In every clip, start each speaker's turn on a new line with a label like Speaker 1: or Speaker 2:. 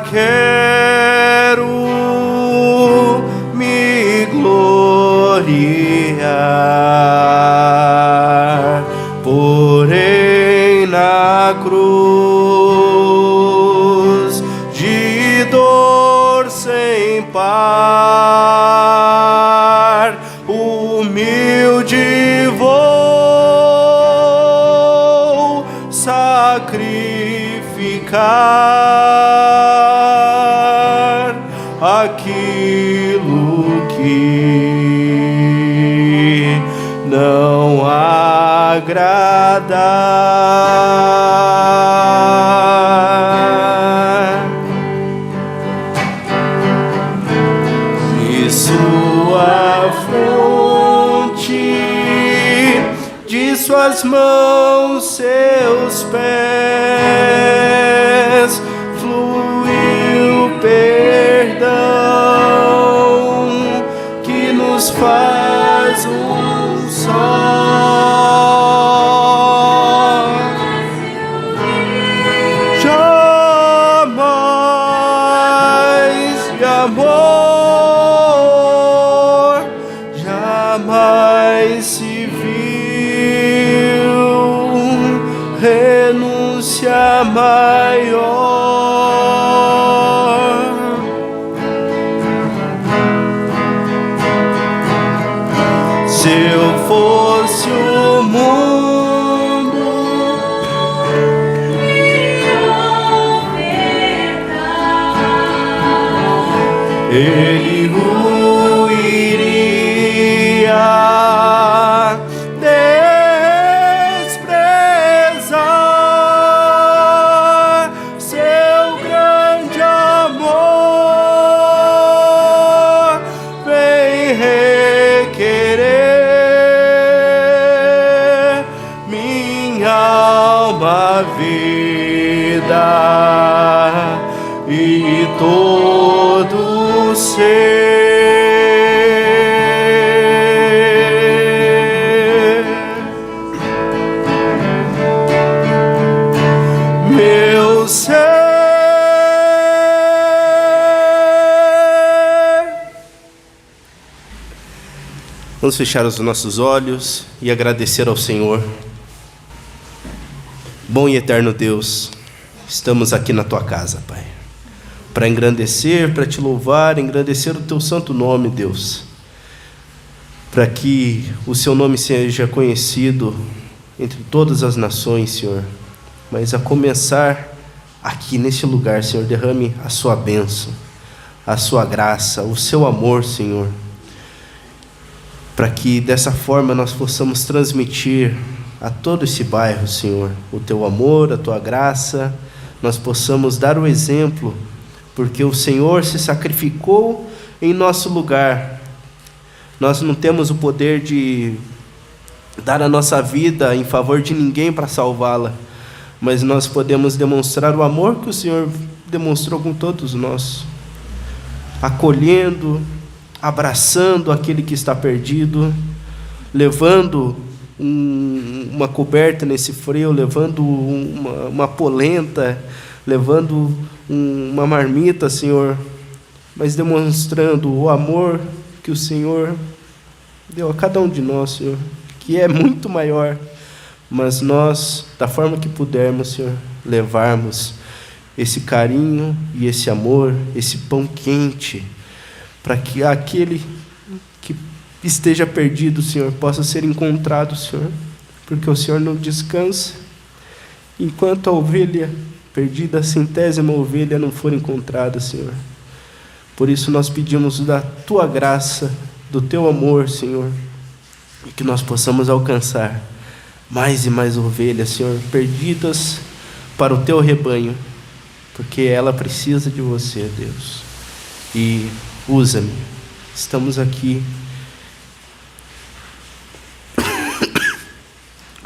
Speaker 1: quero me gloriar, porém na cruz de dor sem par, humilde vou sacrificar aquilo que não agradar. De sua fronte, de suas mãos, seus pés, fluiu perdão que nos faz um só. Jamais de amor, jamais se viu renúncia maior. Se eu fosse o mundo, ele o iria desprezar. Seu grande amor vem requerer minha alma, vida e todo ser. Meu ser. Vamos fechar os nossos olhos e agradecer ao Senhor. Bom e eterno Deus, estamos aqui na Tua casa, Pai, para engrandecer, para Te louvar, engrandecer o Teu santo nome, Deus, para que o Seu nome seja conhecido entre todas as nações, Senhor, mas a começar aqui neste lugar, Senhor, derrame a Sua bênção, a Sua graça, o Seu amor, Senhor, para que dessa forma nós possamos transmitir a todo esse bairro, Senhor, o Teu amor, a Tua graça, nós possamos dar o exemplo, porque o Senhor se sacrificou em nosso lugar. Nós não temos o poder de dar a nossa vida em favor de ninguém para salvá-la, mas nós podemos demonstrar o amor que o Senhor demonstrou com todos nós, acolhendo, abraçando aquele que está perdido, levando uma coberta nesse frio, levando uma polenta, levando uma marmita, Senhor, mas demonstrando o amor que o Senhor deu a cada um de nós, Senhor, que é muito maior, mas nós, da forma que pudermos, Senhor, levarmos esse carinho e esse amor, esse pão quente, para que aquele que esteja perdido, Senhor, possa ser encontrado, Senhor, porque o Senhor não descansa enquanto a ovelha perdida, a 100ª ovelha, não for encontrada, Senhor. Por isso nós pedimos da Tua graça, do Teu amor, Senhor, e que nós possamos alcançar mais e mais ovelhas, Senhor, perdidas para o Teu rebanho, porque ela precisa de Você, Deus. E usa-me, estamos aqui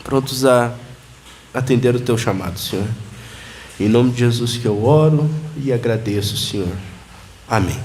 Speaker 1: prontos a atender o Teu chamado, Senhor. Em nome de Jesus que eu oro e agradeço, Senhor. Amém.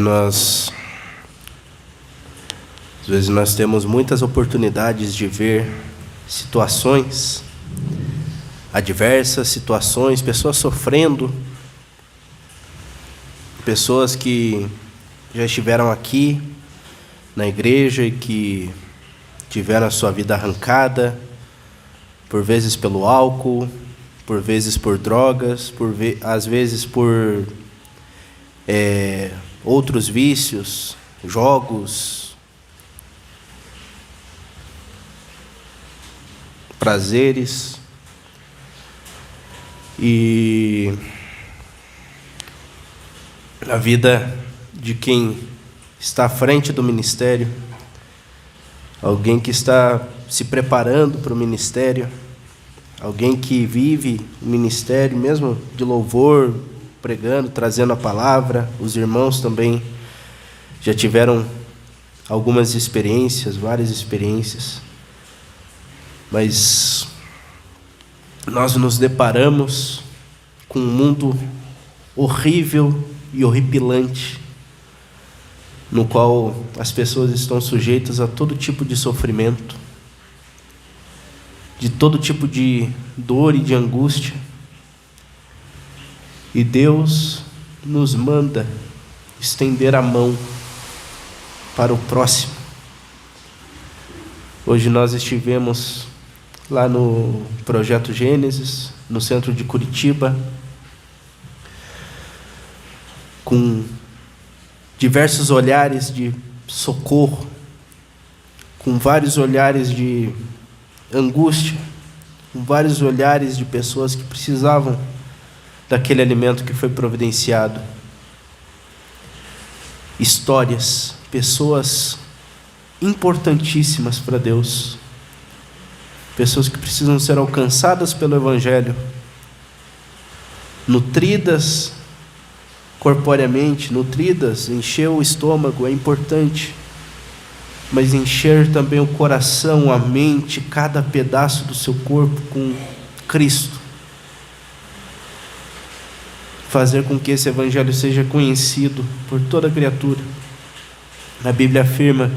Speaker 1: Às vezes nós temos muitas oportunidades de ver situações adversas, situações, pessoas sofrendo, pessoas que já estiveram aqui na igreja e que tiveram a sua vida arrancada, por vezes pelo álcool, por vezes por drogas, às vezes por outros vícios, jogos, prazeres. E a vida de quem está à frente do ministério, alguém que está se preparando para o ministério, alguém que vive o ministério mesmo de louvor, pregando, trazendo a palavra. Os irmãos também já tiveram algumas experiências, várias experiências, mas nós nos deparamos com um mundo horrível e horripilante, no qual as pessoas estão sujeitas a todo tipo de sofrimento, de todo tipo de dor e de angústia. E Deus nos manda estender a mão para o próximo. Hoje nós estivemos lá no Projeto Gênesis, no centro de Curitiba, com diversos olhares de socorro, com vários olhares de angústia, com vários olhares de pessoas que precisavam daquele alimento que foi providenciado. Histórias, pessoas importantíssimas para Deus, pessoas que precisam ser alcançadas pelo Evangelho, nutridas corporeamente, nutridas, encher o estômago é importante, mas encher também o coração, a mente, cada pedaço do seu corpo com Cristo. Fazer com que esse Evangelho seja conhecido por toda criatura. A Bíblia afirma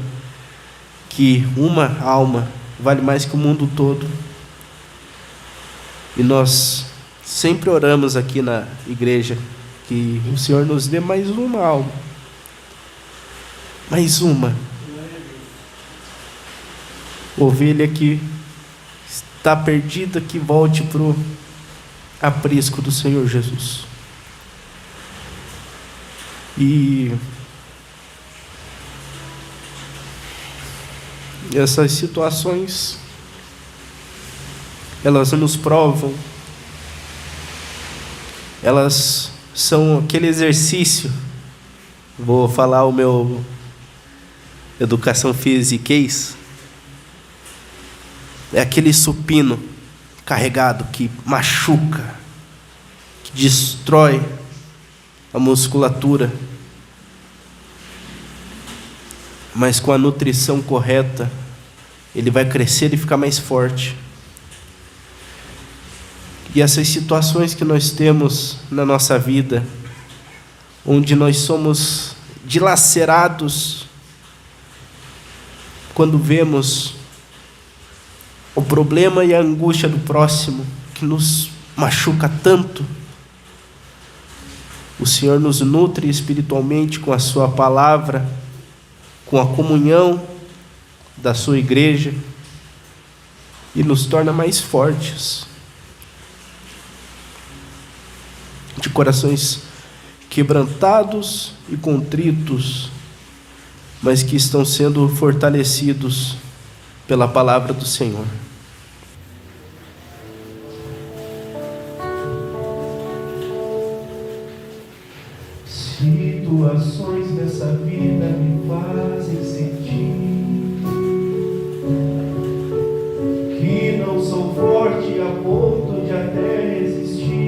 Speaker 1: que uma alma vale mais que o mundo todo. E nós sempre oramos aqui na igreja que o Senhor nos dê mais uma alma. Mais uma. Ovelha que está perdida, que volte para o aprisco do Senhor Jesus. E essas situações, elas nos provam, elas são aquele exercício. Vou falar o meu educação fisiquez. É aquele supino carregado que machuca, que destrói a musculatura, mas com a nutrição correta, ele vai crescer e ficar mais forte. E essas situações que nós temos na nossa vida, onde nós somos dilacerados, quando vemos o problema e a angústia do próximo, que nos machuca tanto, o Senhor nos nutre espiritualmente com a sua palavra, com a comunhão da sua igreja, e nos torna mais fortes, de corações quebrantados e contritos, mas que estão sendo fortalecidos pela palavra do Senhor. Situações dessa vida me fazem sentir que não sou forte a ponto de até resistir.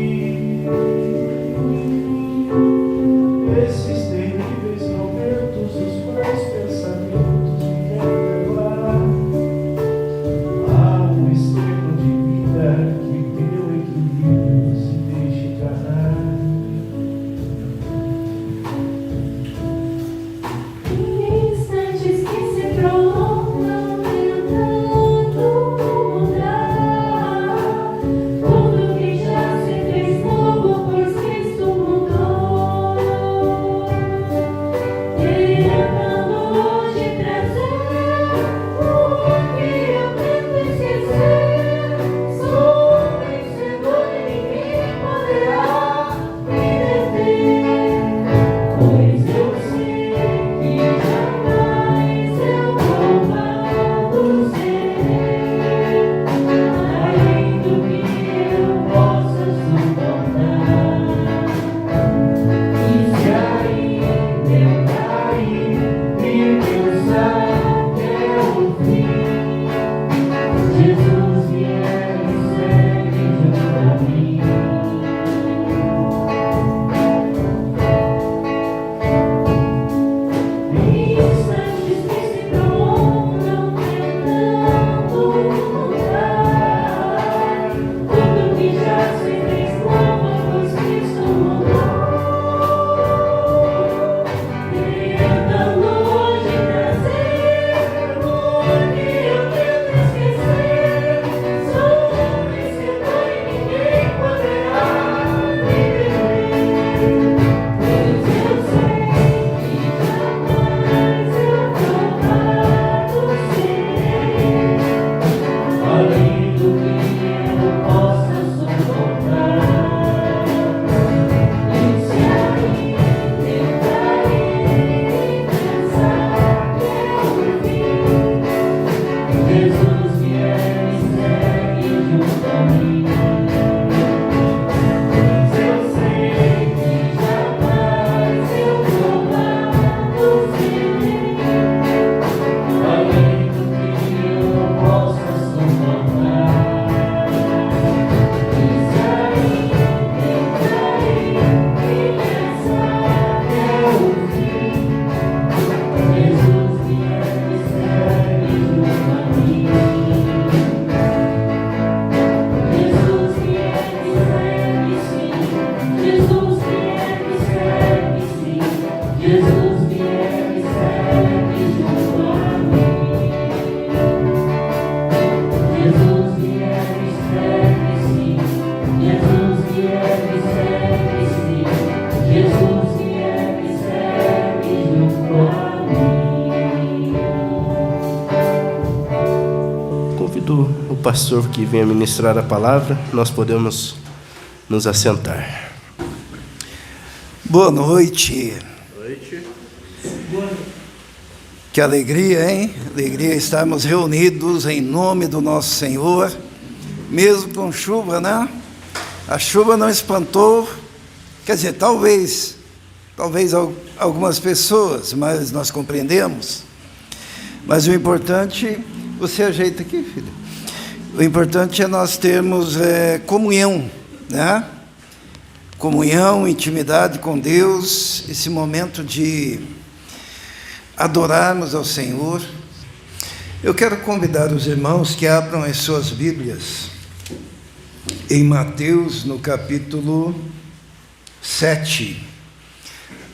Speaker 1: Esses terríveis momentos, os maus pensamentos me querem levar a um extremo de vida que meu equilíbrio se deixa enganar. o pastor que venha ministrar a palavra, nós podemos nos assentar.
Speaker 2: Boa noite. Que alegria, hein? Alegria estarmos reunidos em nome do nosso Senhor, mesmo com chuva, né? A chuva não espantou, quer dizer, talvez algumas pessoas, mas nós compreendemos. Mas o importante, você ajeita aqui, filho. O importante é nós termos comunhão, né? Comunhão, intimidade com Deus, esse momento de adorarmos ao Senhor. Eu quero convidar os irmãos que abram as suas Bíblias em Mateus, no capítulo 7,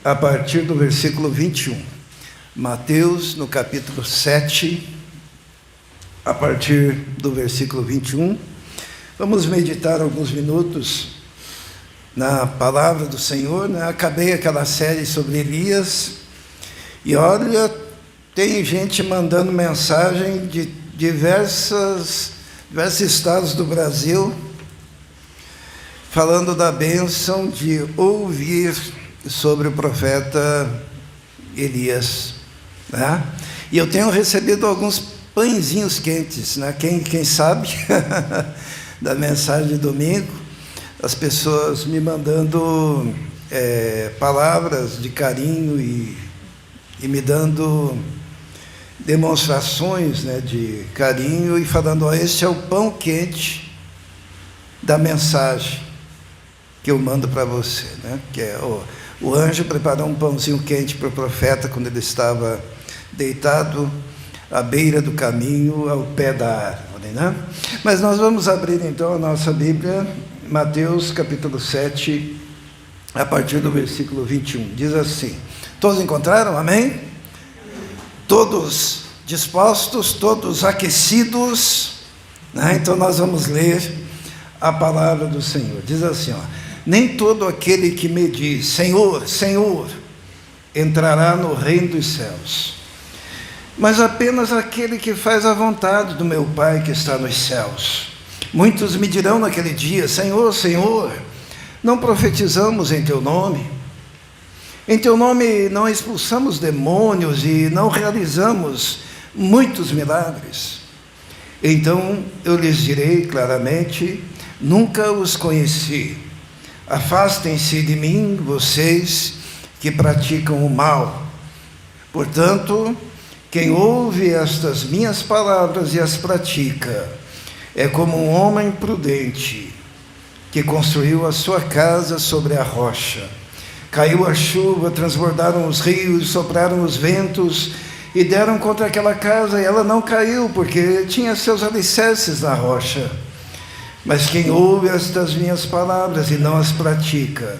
Speaker 2: a partir do versículo 21. Mateus, no capítulo 7, a partir do versículo 21. Vamos meditar alguns minutos na palavra do Senhor, né? Acabei aquela série sobre Elias, e olha, tem gente mandando mensagem de diversos estados do Brasil, falando da bênção de ouvir sobre o profeta Elias, né? E eu tenho recebido alguns pãezinhos quentes, né? Quem sabe da mensagem de domingo, as pessoas me mandando palavras de carinho e me dando demonstrações, né, de carinho, e falando: este é o pão quente da mensagem que eu mando para você, né? Que é o anjo preparou um pãozinho quente para o profeta quando ele estava deitado à beira do caminho, ao pé da árvore, né? Mas nós vamos abrir então a nossa Bíblia, Mateus capítulo 7, a partir do versículo 21. Diz assim: todos encontraram? Amém? Todos dispostos, todos aquecidos, né? Então nós vamos ler a palavra do Senhor. Diz assim, ó: nem todo aquele que me diz Senhor, Senhor, entrará no reino dos céus, mas apenas aquele que faz a vontade do meu Pai que está nos céus. Muitos me dirão naquele dia: Senhor, Senhor, não profetizamos em teu nome? Em teu nome não expulsamos demônios e não realizamos muitos milagres? Então eu lhes direi claramente: nunca os conheci. Afastem-se de mim, vocês que praticam o mal. Portanto, quem ouve estas minhas palavras e as pratica é como um homem prudente que construiu a sua casa sobre a rocha. Caiu a chuva, transbordaram os rios, sopraram os ventos e deram contra aquela casa, e ela não caiu, porque tinha seus alicerces na rocha. Mas quem ouve estas minhas palavras e não as pratica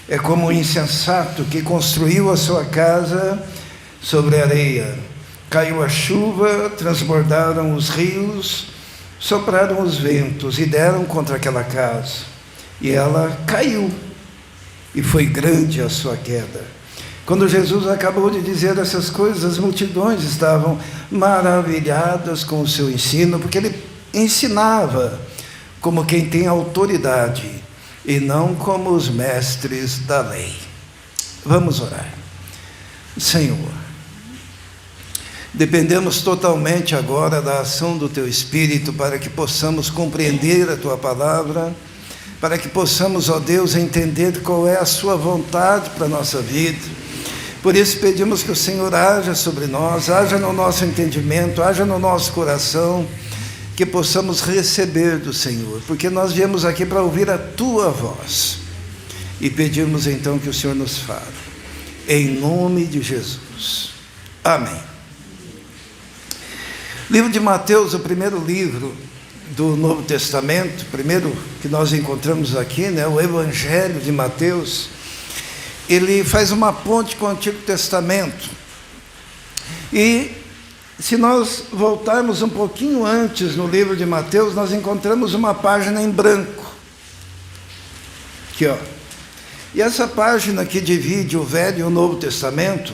Speaker 2: é como um insensato que construiu a sua casa sobre a areia. Caiu a chuva, transbordaram os rios, sopraram os ventos e deram contra aquela casa, e ela caiu, e foi grande a sua queda. Quando Jesus acabou de dizer essas coisas, as multidões estavam maravilhadas com o seu ensino, porque ele ensinava como quem tem autoridade e não como os mestres da lei. Vamos orar. Senhor, dependemos totalmente agora da ação do Teu Espírito para que possamos compreender a Tua palavra, para que possamos, ó Deus, entender qual é a Sua vontade para a nossa vida. Por isso pedimos que o Senhor haja sobre nós, haja no nosso entendimento, haja no nosso coração, que possamos receber do Senhor, porque nós viemos aqui para ouvir a Tua voz, e pedimos então que o Senhor nos fale, em nome de Jesus. Amém. Livro de Mateus, o primeiro livro do Novo Testamento, primeiro que nós encontramos aqui, né, o Evangelho de Mateus, ele faz uma ponte com o Antigo Testamento. E se nós voltarmos um pouquinho antes no livro de Mateus, nós encontramos uma página em branco. Aqui, ó. E essa página que divide o Velho e o Novo Testamento,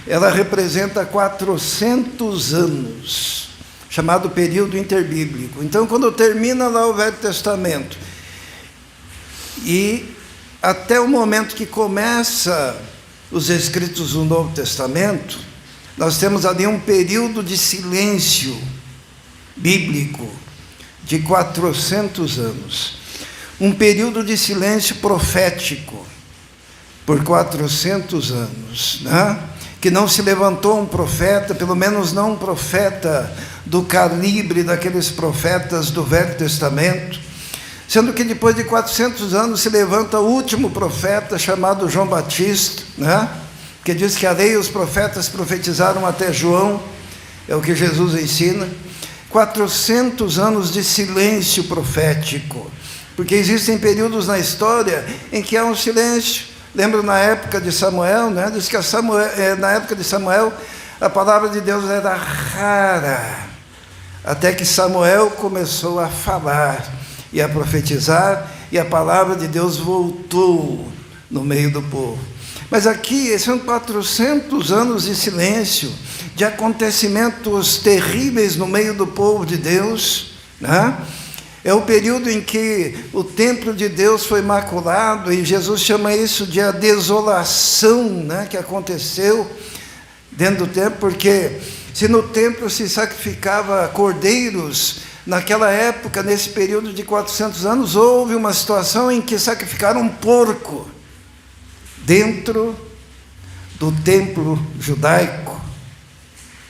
Speaker 2: ela representa 400 anos chamado período interbíblico. Então, quando termina lá o Velho Testamento, e até o momento que começa os escritos do Novo Testamento, nós temos ali um período de silêncio bíblico de 400 anos. Um período de silêncio profético por 400 anos, né? Que não se levantou um profeta, pelo menos não um profeta do calibre daqueles profetas do Velho Testamento, sendo que depois de 400 anos se levanta o último profeta, chamado João Batista, né? Que diz que a lei e os profetas profetizaram até João, é o que Jesus ensina. 400 anos de silêncio profético, porque existem períodos na história em que há um silêncio. Lembro na época de Samuel, né? Diz que na época de Samuel a palavra de Deus era rara, até que Samuel começou a falar e a profetizar, e a palavra de Deus voltou no meio do povo. Mas aqui são 400 anos de silêncio, de acontecimentos terríveis no meio do povo de Deus, né? É o período em que o templo de Deus foi maculado, e Jesus chama isso de a desolação, né, que aconteceu dentro do templo, porque se no templo se sacrificava cordeiros, naquela época, nesse período de 400 anos, houve uma situação em que sacrificaram um porco dentro do templo judaico,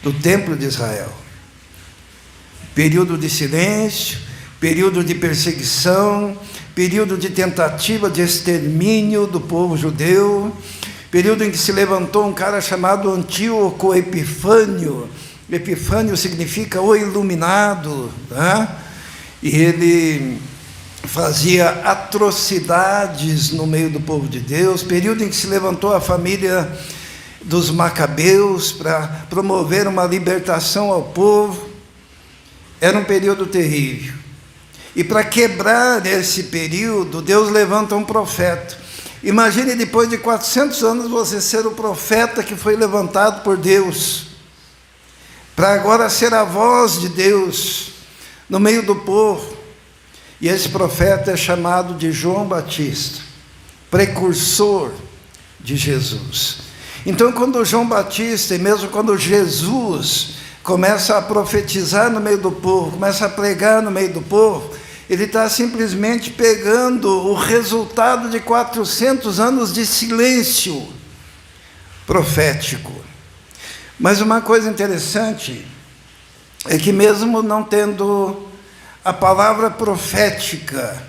Speaker 2: do templo de Israel. Período de silêncio, período de perseguição, período de tentativa de extermínio do povo judeu, período em que se levantou um cara chamado Antíoco Epifânio. Epifânio significa o iluminado, né? E ele fazia atrocidades no meio do povo de Deus. Período em que se levantou a família dos Macabeus para promover uma libertação ao povo. Era um período terrível. E para quebrar esse período, Deus levanta um profeta. Imagine depois de 400 anos você ser o profeta que foi levantado por Deus, para agora ser a voz de Deus no meio do povo. E esse profeta é chamado de João Batista, precursor de Jesus. Então, quando João Batista, e mesmo quando Jesus começa a profetizar no meio do povo, começa a pregar no meio do povo, ele está simplesmente pegando o resultado de 400 anos de silêncio profético. Mas uma coisa interessante é que, mesmo não tendo a palavra profética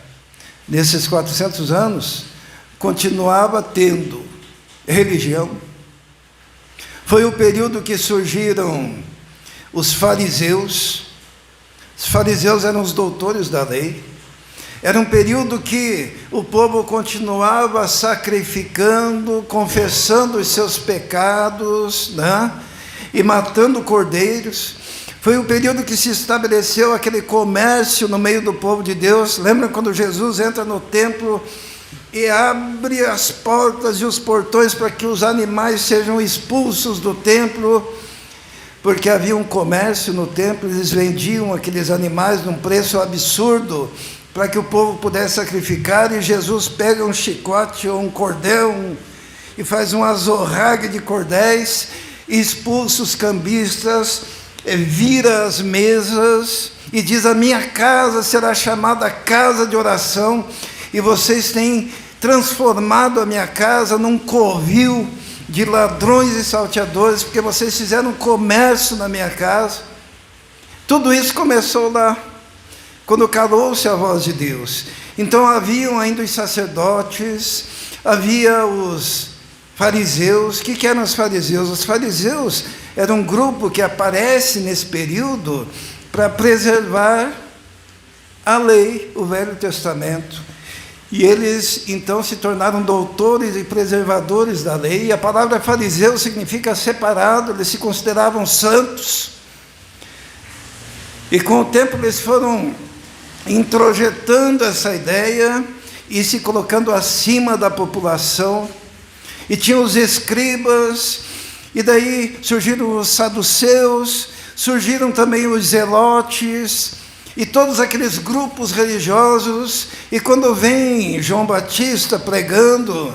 Speaker 2: nesses 400 anos, continuava tendo religião. Foi o período que surgiram os fariseus. Os fariseus eram os doutores da lei. Era um período que o povo continuava sacrificando, confessando os seus pecados, né? E matando cordeiros. Foi o período que se estabeleceu aquele comércio no meio do povo de Deus. Lembra quando Jesus entra no templo e abre as portas e os portões para que os animais sejam expulsos do templo? Porque havia um comércio no templo, eles vendiam aqueles animais num preço absurdo, para que o povo pudesse sacrificar, e Jesus pega um chicote ou um cordel e faz um azorrague de cordéis, expulsa os cambistas, vira as mesas, e diz: a minha casa será chamada casa de oração, e vocês têm transformado a minha casa num covil de ladrões e salteadores, porque vocês fizeram comércio na minha casa. Tudo isso começou lá, quando calou-se a voz de Deus. Então haviam ainda os sacerdotes, havia os fariseus. O que eram os fariseus? Os fariseus eram um grupo que aparece nesse período para preservar a lei, o Velho Testamento. E eles, então, se tornaram doutores e preservadores da lei. E a palavra fariseu significa separado, eles se consideravam santos. E com o tempo eles foram introjetando essa ideia e se colocando acima da população. E tinham os escribas, e daí surgiram os saduceus. surgiram também os zelotes e todos aqueles grupos religiosos. E quando vem João Batista pregando,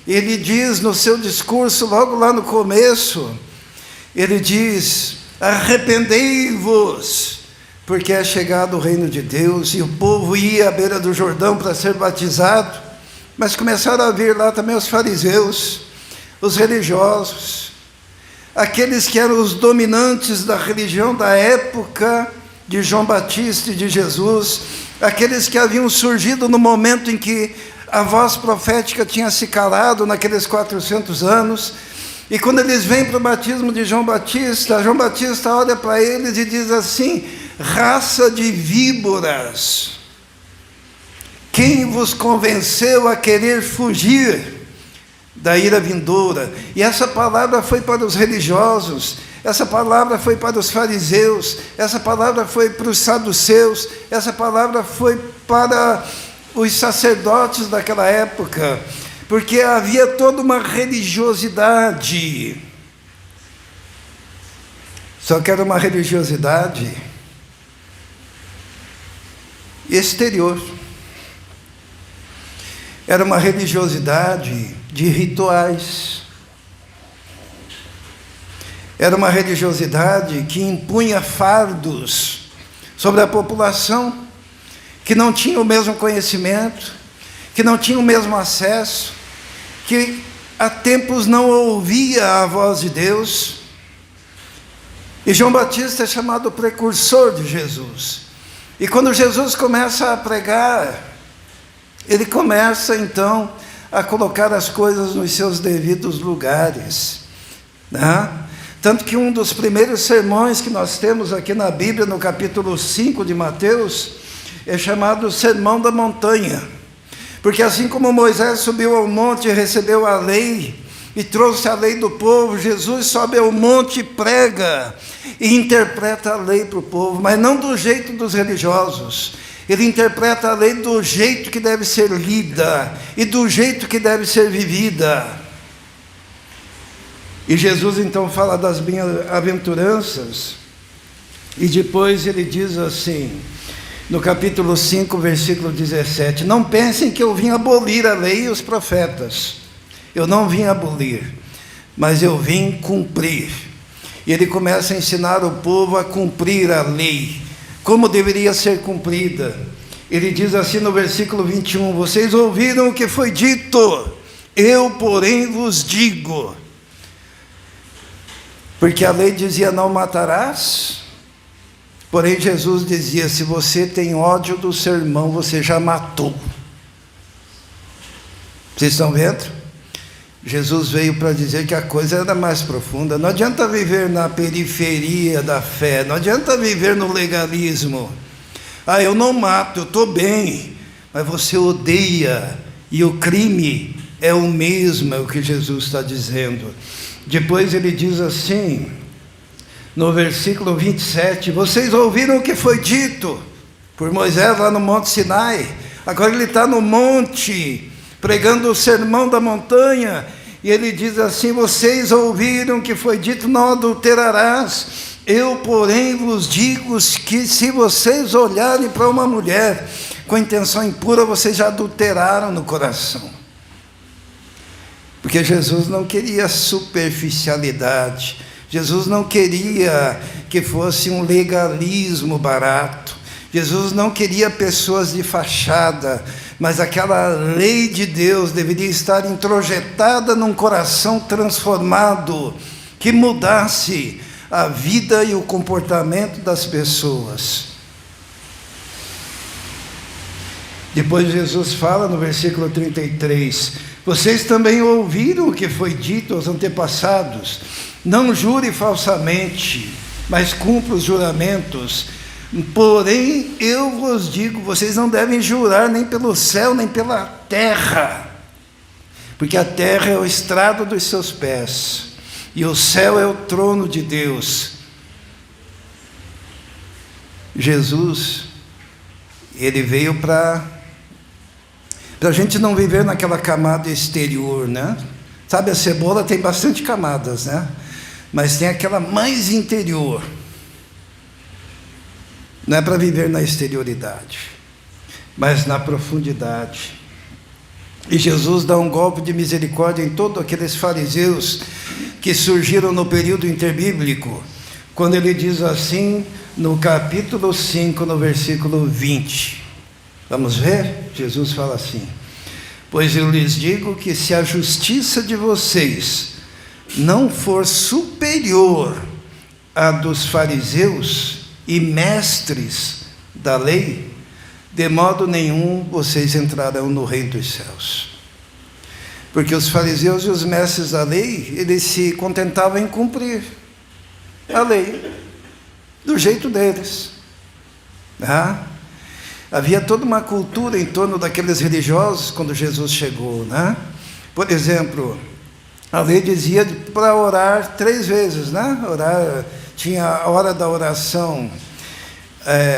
Speaker 2: ele diz no seu discurso, logo lá no começo, ele diz: arrependei-vos, porque é chegado o reino de Deus. E o povo ia à beira do Jordão para ser batizado, mas começaram a vir lá também os fariseus, os religiosos, aqueles que eram os dominantes da religião da época de João Batista e de Jesus, aqueles que haviam surgido no momento em que a voz profética tinha se calado, naqueles 400 anos. E quando eles vêm para o batismo de João Batista olha para eles e diz assim: raça de víboras, quem vos convenceu a querer fugir da ira vindoura? E essa palavra foi para os religiosos, essa palavra foi para os fariseus, essa palavra foi para os saduceus, essa palavra foi para os sacerdotes daquela época, porque havia toda uma religiosidade, só que era uma religiosidade exterior, era uma religiosidade de rituais, era uma religiosidade que impunha fardos sobre a população, que não tinha o mesmo conhecimento, que não tinha o mesmo acesso, que há tempos não ouvia a voz de Deus. E João Batista é chamado precursor de Jesus. E quando Jesus começa a pregar, ele começa então a colocar as coisas nos seus devidos lugares, né? Tanto que um dos primeiros sermões que nós temos aqui na Bíblia, no capítulo 5 de Mateus, é chamado Sermão da Montanha. Porque assim como Moisés subiu ao monte e recebeu a lei, e trouxe a lei do povo, Jesus sobe ao monte e prega, e interpreta a lei para o povo, mas não do jeito dos religiosos. Ele interpreta a lei do jeito que deve ser lida, e do jeito que deve ser vivida. E Jesus então fala das bem-aventuranças, e depois ele diz assim, no capítulo 5, versículo 17, não pensem que eu vim abolir a lei e os profetas. Eu não vim abolir, mas eu vim cumprir. E ele começa a ensinar o povo a cumprir a lei, como deveria ser cumprida. Ele diz assim no versículo 21, vocês ouviram o que foi dito, eu porém vos digo. Porque a lei dizia não matarás, porém Jesus dizia, se você tem ódio do seu irmão, você já matou. Vocês estão vendo? Jesus veio para dizer que a coisa era mais profunda. Não adianta viver na periferia da fé, não adianta viver no legalismo. Ah, eu não mato, eu estou bem, mas você odeia, e o crime é o mesmo, é o que Jesus está dizendo. Depois ele diz assim, no versículo 27, vocês ouviram o que foi dito por Moisés lá no Monte Sinai, agora ele está no monte, pregando o sermão da montanha, e ele diz assim, vocês ouviram que foi dito, não adulterarás, eu porém vos digo que se vocês olharem para uma mulher com intenção impura, vocês já adulteraram no coração. Porque Jesus não queria superficialidade, Jesus não queria que fosse um legalismo barato, Jesus não queria pessoas de fachada, mas aquela lei de Deus deveria estar introjetada num coração transformado, que mudasse a vida e o comportamento das pessoas. Depois Jesus fala no versículo 33, vocês também ouviram o que foi dito aos antepassados, não jure falsamente, mas cumpra os juramentos. Porém, eu vos digo, vocês não devem jurar nem pelo céu, nem pela terra, porque a terra é o estrado dos seus pés, e o céu é o trono de Deus. Jesus, ele veio para a gente não viver naquela camada exterior, né? Sabe, a cebola tem bastante camadas, né? Mas tem aquela mais interior, Não é para viver na exterioridade, mas na profundidade. E Jesus dá um golpe de misericórdia em todos aqueles fariseus que surgiram no período interbíblico, quando ele diz assim, no capítulo 5, no versículo 20. Vamos ver? Jesus fala assim: pois eu lhes digo que se a justiça de vocês não for superior à dos fariseus e mestres da lei, de modo nenhum vocês entrarão no reino dos céus. Porque os fariseus e os mestres da lei, eles se contentavam em cumprir a lei do jeito deles. Havia toda uma cultura em torno daqueles religiosos quando Jesus chegou, né? Por exemplo, a lei dizia para orar 3 vezes, né? Orar, tinha a hora da oração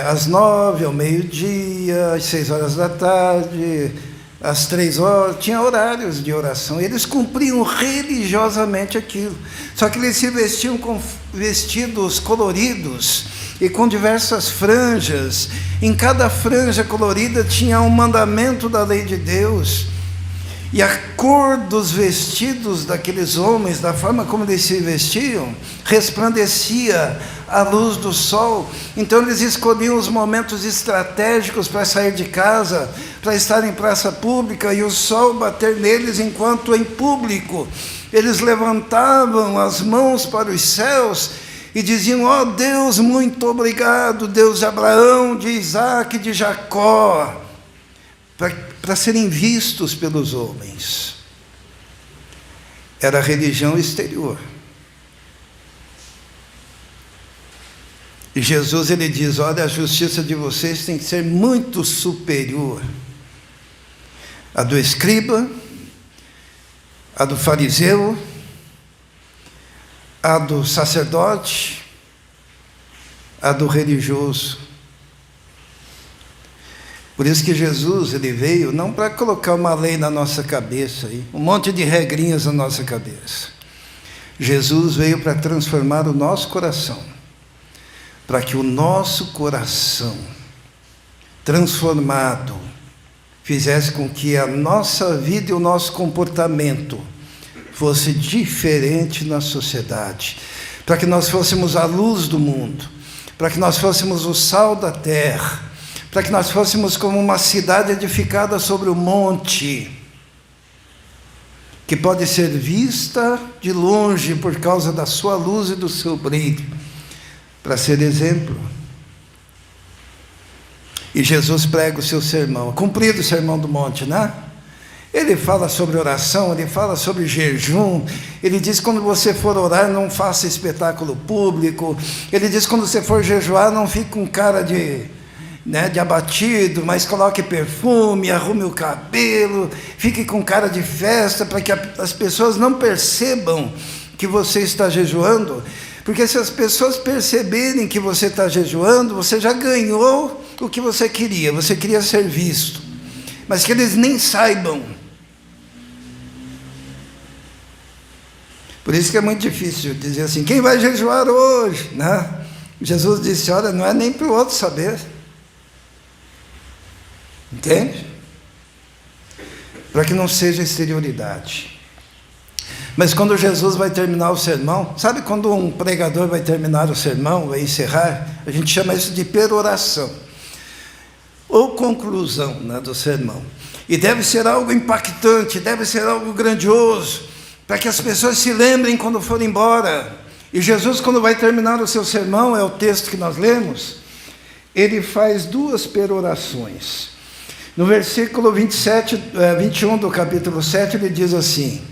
Speaker 2: às 9, ao meio-dia, às 6 horas da tarde, às 3 horas, tinha horários de oração. Eles cumpriam religiosamente aquilo. Só que eles se vestiam com vestidos coloridos e com diversas franjas. Em cada franja colorida tinha um mandamento da lei de Deus. E a cor dos vestidos daqueles homens, da forma como eles se vestiam, resplandecia à luz do sol. Então eles escolhiam os momentos estratégicos para sair de casa, para estar em praça pública e o sol bater neles enquanto em público. Eles levantavam as mãos para os céus e diziam: ó Deus, muito obrigado, Deus de Abraão, de Isaac, de Jacó, para serem vistos pelos homens. Era a religião exterior. E Jesus, ele diz: olha, a justiça de vocês tem que ser muito superior à do escriba, à do fariseu, à do sacerdote, à do religioso. Por isso que Jesus, ele veio não para colocar uma lei na nossa cabeça, um monte de regrinhas na nossa cabeça. Jesus veio para transformar o nosso coração, para que o nosso coração transformado fizesse com que a nossa vida e o nosso comportamento fosse diferente na sociedade, para que nós fôssemos a luz do mundo, para que nós fôssemos o sal da terra, para que nós fôssemos como uma cidade edificada sobre o monte, que pode ser vista de longe por causa da sua luz e do seu brilho, para ser exemplo. E Jesus prega o seu sermão, cumprido o sermão do monte, né? Ele fala sobre oração, ele fala sobre jejum, ele diz: quando você for orar, não faça espetáculo público. Ele diz: quando você for jejuar, não fique com cara de abatido, mas coloque perfume, arrume o cabelo, fique com cara de festa, para que as pessoas não percebam que você está jejuando, porque se as pessoas perceberem que você está jejuando, você já ganhou o que você queria ser visto, mas que eles nem saibam. Por isso que é muito difícil dizer assim: quem vai jejuar hoje? Né? Jesus disse: olha, não é nem para o outro saber. Entende? Para que não seja exterioridade. Mas quando Jesus vai terminar o sermão, sabe quando um pregador vai terminar o sermão, vai encerrar? A gente chama isso de peroração, ou conclusão, né, do sermão. E deve ser algo impactante, deve ser algo grandioso, para que as pessoas se lembrem quando forem embora. E Jesus, quando vai terminar o seu sermão, é o texto que nós lemos, ele faz 2 perorações. No versículo 21 do capítulo 7, ele diz assim: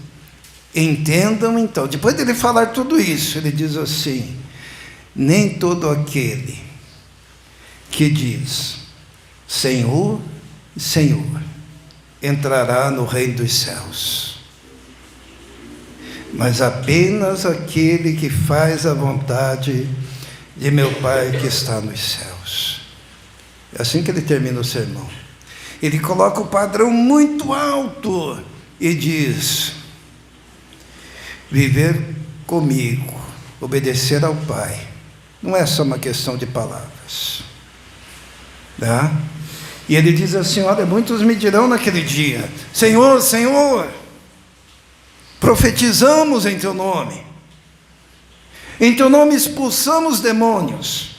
Speaker 2: entendam então, depois dele falar tudo isso, ele diz assim: nem todo aquele que diz Senhor, Senhor, entrará no reino dos céus, mas apenas aquele que faz a vontade de meu Pai que está nos céus. É assim que ele termina o sermão. Ele coloca o padrão muito alto e diz: viver comigo, obedecer ao Pai, não é só uma questão de palavras, Tá? E ele diz assim: olha, muitos me dirão naquele dia: Senhor, Senhor, profetizamos em teu nome, em teu nome expulsamos demônios,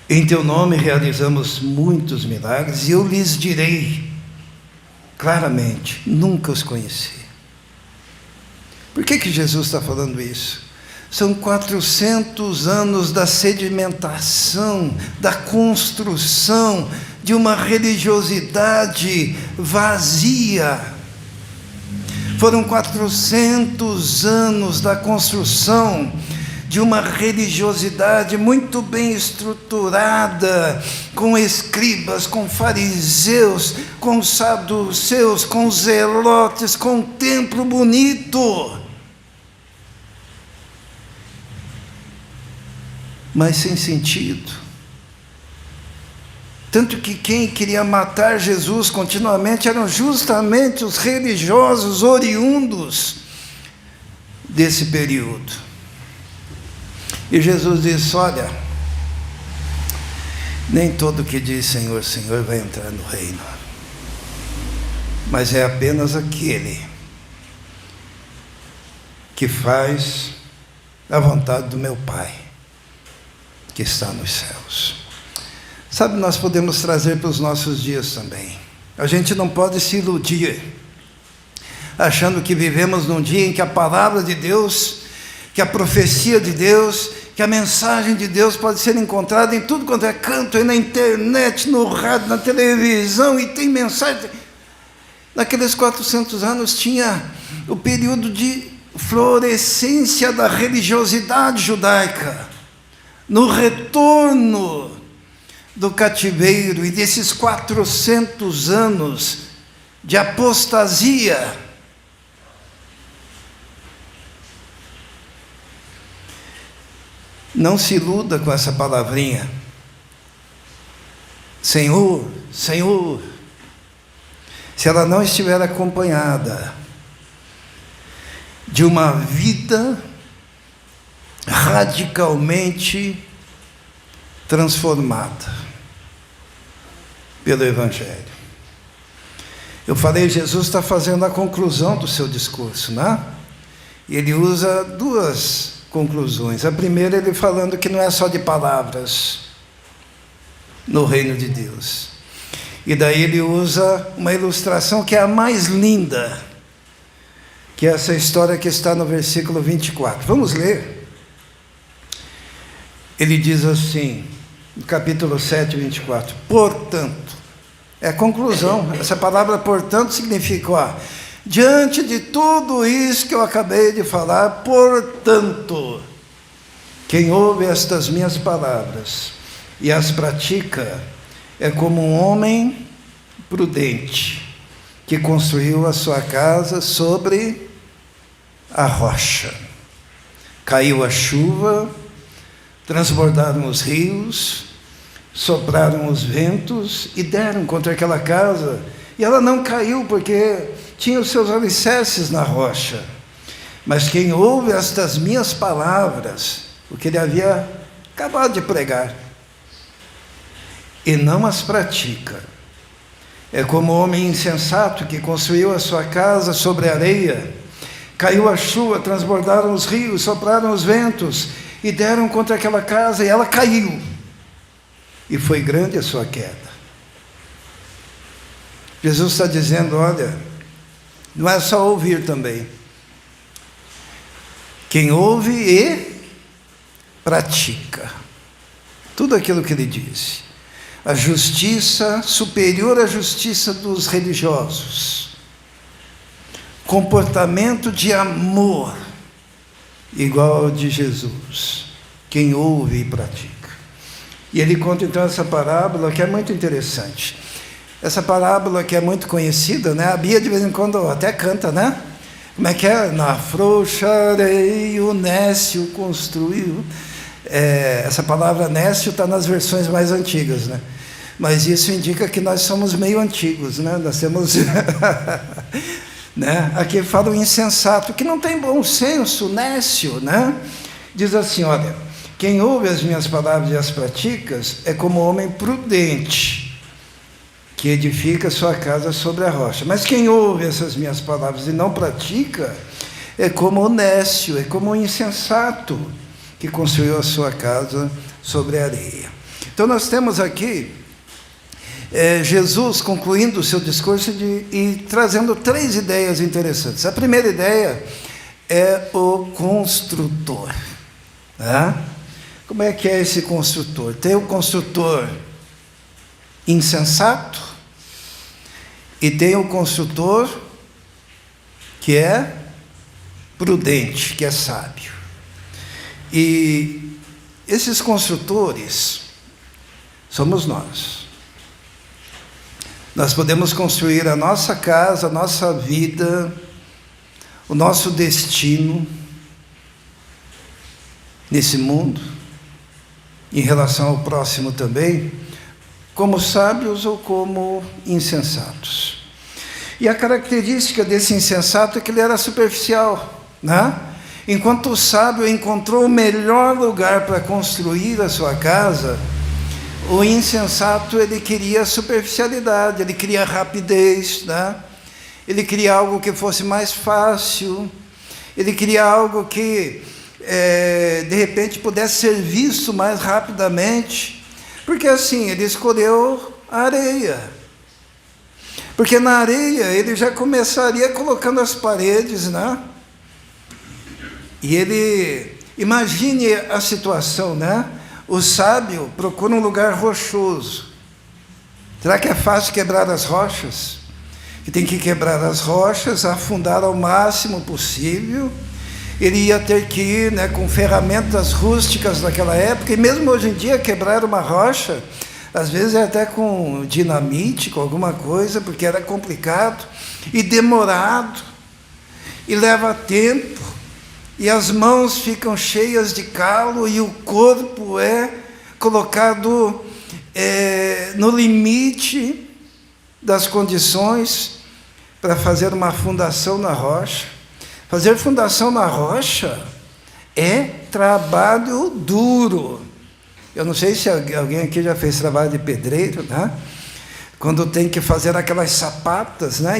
Speaker 2: em teu nome realizamos muitos milagres. E eu lhes direi claramente: nunca os conheci. Por que Jesus está falando isso? São 400 anos da sedimentação, da construção de uma religiosidade vazia. Foram 400 anos da construção de uma religiosidade muito bem estruturada, com escribas, com fariseus, com saduceus, com zelotes, com um templo bonito, mas sem sentido. Tanto que quem queria matar Jesus continuamente eram justamente os religiosos oriundos desse período. E Jesus disse: olha, nem todo que diz Senhor, Senhor vai entrar no reino, mas é apenas aquele que faz a vontade do meu Pai que está nos céus. Sabe, nós podemos trazer para os nossos dias também. A gente não pode se iludir, achando que vivemos num dia em que a palavra de Deus, que a profecia de Deus, que a mensagem de Deus pode ser encontrada em tudo quanto é canto, aí na internet, no rádio, na televisão, e tem mensagem. Naqueles 400 anos tinha o período de florescência da religiosidade judaica, no retorno do cativeiro, e desses 400 anos de apostasia. Não se iluda com essa palavrinha, Senhor, Senhor, se ela não estiver acompanhada de uma vida radicalmente transformada pelo Evangelho. Eu falei, Jesus está fazendo a conclusão do seu discurso, né? E ele usa duas conclusões. A primeira, ele falando que não é só de palavras no reino de Deus. E daí ele usa uma ilustração que é a mais linda, que é essa história que está no versículo 24. Vamos ler. Ele diz assim, no capítulo 7, 24: portanto, é a conclusão. Essa palavra portanto significa, ó, diante de tudo isso que eu acabei de falar, portanto, quem ouve estas minhas palavras e as pratica é como um homem prudente que construiu a sua casa sobre a rocha. Caiu a chuva, transbordaram os rios, sopraram os ventos e deram contra aquela casa, e ela não caiu porque tinha os seus alicerces na rocha. Mas quem ouve estas minhas palavras, o que ele havia acabado de pregar, e não as pratica, é como o homem insensato que construiu a sua casa sobre a areia. Caiu a chuva, transbordaram os rios, sopraram os ventos e deram contra aquela casa, e ela caiu, e foi grande a sua queda. Jesus está dizendo, olha, não é só ouvir também. Quem ouve e pratica tudo aquilo que ele disse. A justiça superior à justiça dos religiosos. Comportamento de amor igual ao de Jesus. Quem ouve e pratica. E ele conta então essa parábola que é muito interessante. Essa parábola que é muito conhecida, né? A Bia de vez em quando até canta, né? Como é que é? Na frouxarei o nécio construiu. Essa palavra nécio está nas versões mais antigas, né? Mas isso indica que nós somos meio antigos, né? Nós temos... né? Aqui fala o insensato, que não tem bom senso, nécio, né? Diz assim, olha, Quem ouve as minhas palavras e as pratica é como homem prudente, que edifica sua casa sobre a rocha. Mas quem ouve essas minhas palavras e não pratica é como o nécio, é como o insensato, que construiu a sua casa sobre a areia. Então nós temos aqui Jesus concluindo o seu discurso e trazendo 3 ideias interessantes. A primeira ideia é o construtor. Né? Como é que é esse construtor? Tem o construtor insensato e tem o construtor que é prudente, que é sábio. E esses construtores somos nós. Nós podemos construir a nossa casa, a nossa vida, o nosso destino nesse mundo, em relação ao próximo também, como sábios ou como insensatos. E a característica desse insensato é que ele era superficial, né? Enquanto o sábio encontrou o melhor lugar para construir a sua casa, o insensato, ele queria superficialidade, ele queria rapidez, né? Ele queria algo que fosse mais fácil, ele queria algo que, de repente, pudesse ser visto mais rapidamente, porque assim, ele escolheu a areia. Porque na areia ele já começaria colocando as paredes, né? E ele, imagine a situação, né? O sábio procura um lugar rochoso. Será que é fácil quebrar as rochas? Que tem que quebrar as rochas, afundar ao máximo possível. Ele ia ter que ir, né, com ferramentas rústicas daquela época, e mesmo hoje em dia quebrar uma rocha, às vezes é até com dinamite, com alguma coisa, porque era complicado e demorado, e leva tempo. E as mãos ficam cheias de calo e o corpo é colocado no limite das condições para fazer uma fundação na rocha. Fazer fundação na rocha é trabalho duro. Eu não sei se alguém aqui já fez trabalho de pedreiro, né? Quando tem que fazer aquelas sapatas, né?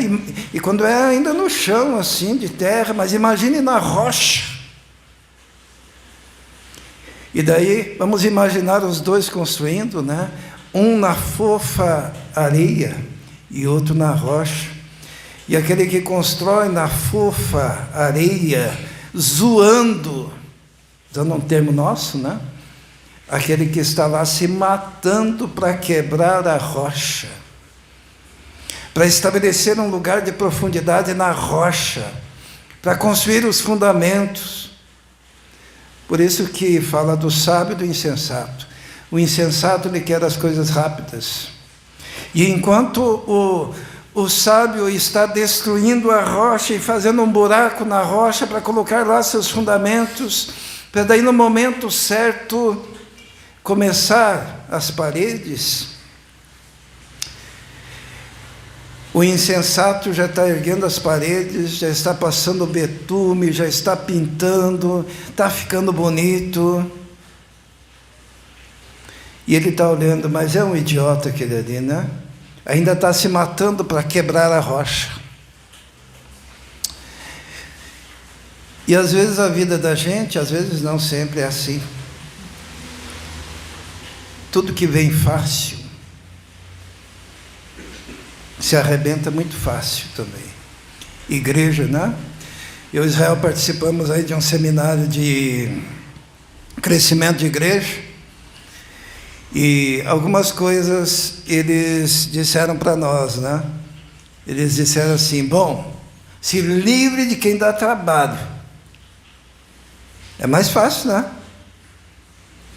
Speaker 2: E quando é ainda no chão, assim, de terra, mas imagine na rocha. E daí, vamos imaginar os dois construindo, né? Um na fofa areia e outro na rocha. E aquele que constrói na fofa areia, zoando, usando um termo nosso, né? Aquele que está lá se matando para quebrar a rocha, para estabelecer um lugar de profundidade na rocha, para construir os fundamentos. Por isso que fala do sábio e do insensato. O insensato, ele quer as coisas rápidas. E enquanto o sábio está destruindo a rocha e fazendo um buraco na rocha para colocar lá seus fundamentos, para daí no momento certo começar as paredes, o insensato já está erguendo as paredes, já está passando betume, já está pintando, está ficando bonito. E ele está olhando, mas é um idiota aquele ali, né? Ainda está se matando para quebrar a rocha. E às vezes a vida da gente, às vezes não sempre é assim. Tudo que vem fácil se arrebenta muito fácil também. Igreja, né? Eu e Israel participamos aí de um seminário de crescimento de igreja, e algumas coisas eles disseram para nós, né? Eles disseram assim: bom, se livre de quem dá trabalho. É mais fácil, né?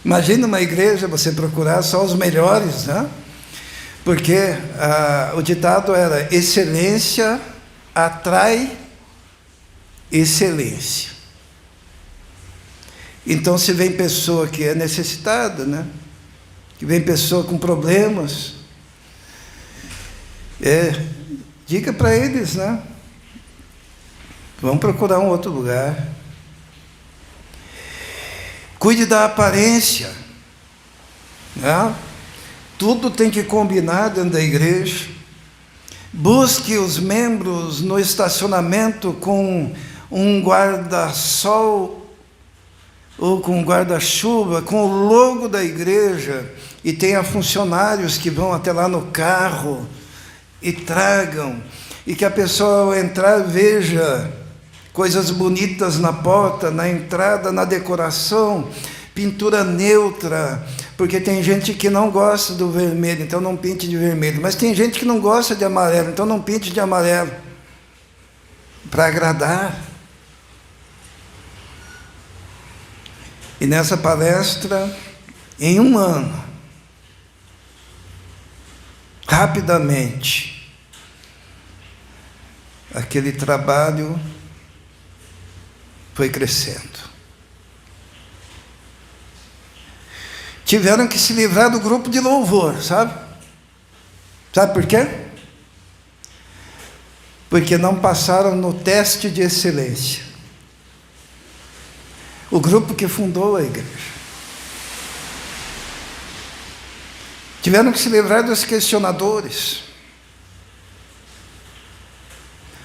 Speaker 2: Imagina uma igreja, você procurar só os melhores, né? Porque o ditado era: excelência atrai excelência. Então, se vem pessoa que é necessitada, né? Que vem pessoa com problemas, diga para eles, né? Vamos procurar um outro lugar. Cuide da aparência, né? Tudo tem que combinar dentro da igreja. Busque os membros no estacionamento com um guarda-sol ou com um guarda-chuva, com o logo da igreja, e tenha funcionários que vão até lá no carro e tragam, e que a pessoa ao entrar veja coisas bonitas na porta, na entrada, na decoração, pintura neutra, porque tem gente que não gosta do vermelho, então não pinte de vermelho, mas tem gente que não gosta de amarelo, então não pinte de amarelo, para agradar. E nessa palestra, em um ano, rapidamente, aquele trabalho foi crescendo. Tiveram que se livrar do grupo de louvor, sabe? Sabe por quê? Porque não passaram no teste de excelência. O grupo que fundou a igreja. Tiveram que se livrar dos questionadores.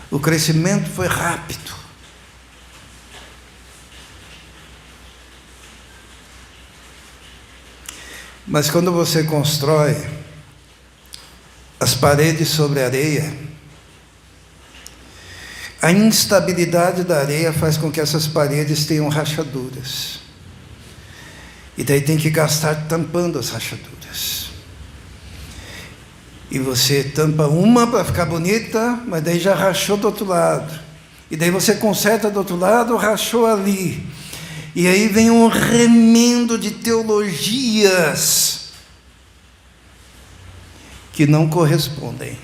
Speaker 2: O crescimento foi rápido. Mas quando você constrói as paredes sobre areia, a instabilidade da areia faz com que essas paredes tenham rachaduras. E daí tem que gastar tampando as rachaduras. E você tampa uma para ficar bonita, mas daí já rachou do outro lado. E daí você conserta do outro lado, rachou ali. E aí vem um remendo de teologias que não correspondem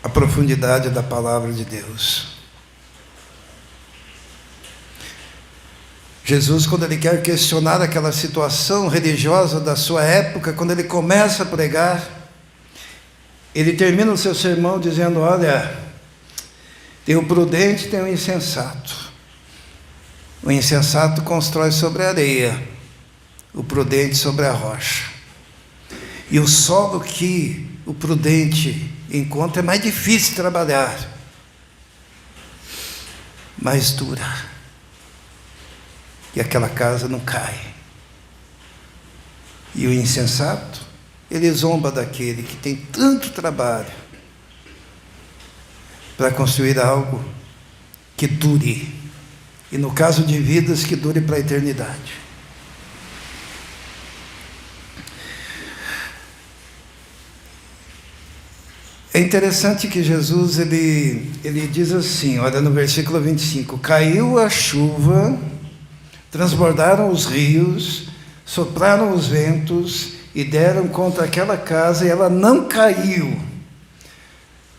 Speaker 2: à profundidade da palavra de Deus. Jesus, quando ele quer questionar aquela situação religiosa da sua época, quando ele começa a pregar, ele termina o seu sermão dizendo: olha, tem o prudente e tem o insensato. O insensato constrói sobre a areia, o prudente sobre a rocha. E o solo que o prudente encontra é mais difícil de trabalhar, mais dura. E aquela casa não cai. E o insensato, ele zomba daquele que tem tanto trabalho para construir algo que dure. E no caso de vidas, que dure para a eternidade. É interessante que Jesus, ele diz assim, olha no versículo 25, caiu a chuva, transbordaram os rios, sopraram os ventos e deram contra aquela casa, e ela não caiu,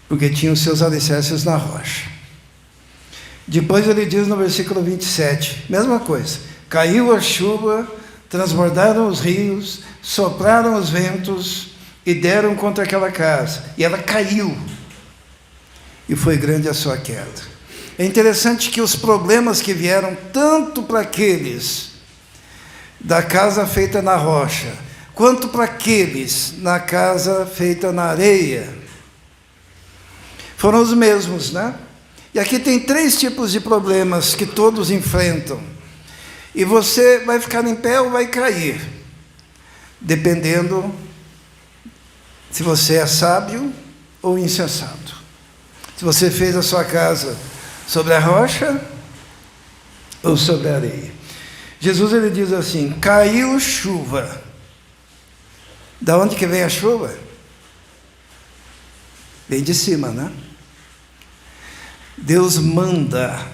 Speaker 2: porque tinha os seus alicerces na rocha. Depois ele diz no versículo 27, mesma coisa, caiu a chuva, transbordaram os rios, sopraram os ventos e deram contra aquela casa, e ela caiu, e foi grande a sua queda. É interessante que os problemas que vieram tanto para aqueles da casa feita na rocha, quanto para aqueles na casa feita na areia, foram os mesmos, né? E aqui tem 3 tipos de problemas que todos enfrentam. E você vai ficar em pé ou vai cair, dependendo se você é sábio ou insensato. Se você fez a sua casa sobre a rocha ou sobre a areia. Jesus, ele diz assim, caiu chuva. Da onde que vem a chuva? Vem de cima, né? Deus manda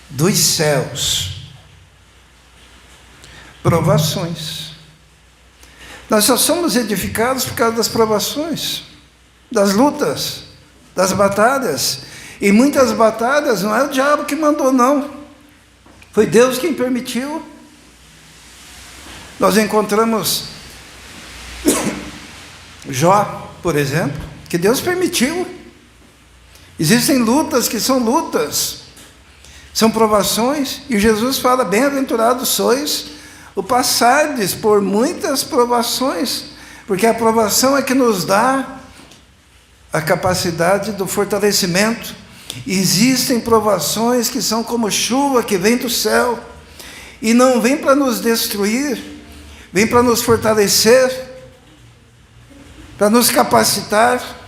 Speaker 2: dos céus provações. Nós só somos edificados por causa das provações, das lutas, das batalhas. E muitas batalhas não é o diabo que mandou, não. Foi Deus quem permitiu. Nós encontramos Jó, por exemplo, que Deus permitiu. Existem lutas que são lutas, são provações, e Jesus fala: bem-aventurados sois o passardes por muitas provações, porque a provação é que nos dá a capacidade do fortalecimento. Existem provações que são como chuva que vem do céu, e não vem para nos destruir, vem para nos fortalecer, para nos capacitar.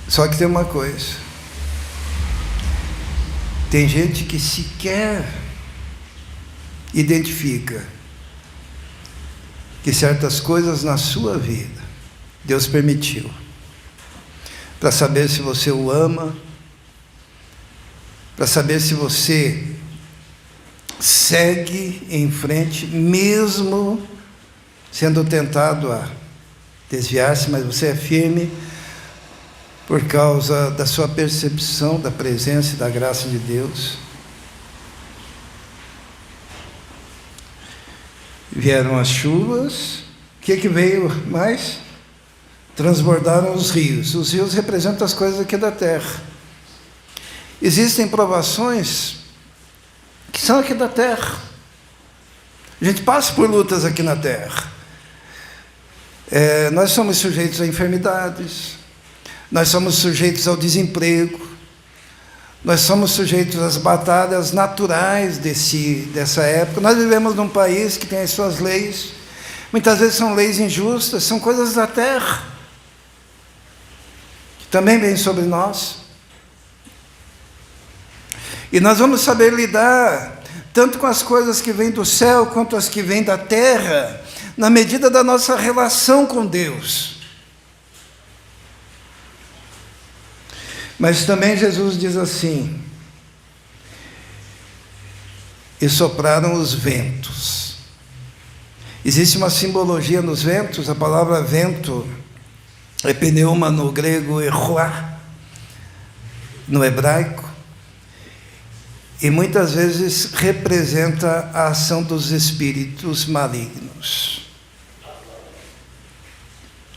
Speaker 2: Só que tem uma coisa: tem gente que sequer identifica que certas coisas na sua vida Deus permitiu para saber se você o ama, para saber se você segue em frente, mesmo sendo tentado a desviar-se, mas você é firme por causa da sua percepção da presença e da graça de Deus. Vieram as chuvas, o que veio mais? Transbordaram os rios. Os rios representam as coisas aqui da terra. Existem provações que são aqui da terra. A gente passa por lutas aqui na terra. Nós somos sujeitos a enfermidades, nós somos sujeitos ao desemprego, nós somos sujeitos às batalhas naturais dessa época. Nós vivemos num país que tem as suas leis, muitas vezes são leis injustas, são coisas da terra, que também vêm sobre nós. E nós vamos saber lidar tanto com as coisas que vêm do céu, quanto as que vêm da terra, na medida da nossa relação com Deus. Mas também Jesus diz assim: e sopraram os ventos. Existe uma simbologia nos ventos. A palavra vento é pneuma no grego e ruá no hebraico, e muitas vezes representa a ação dos espíritos malignos,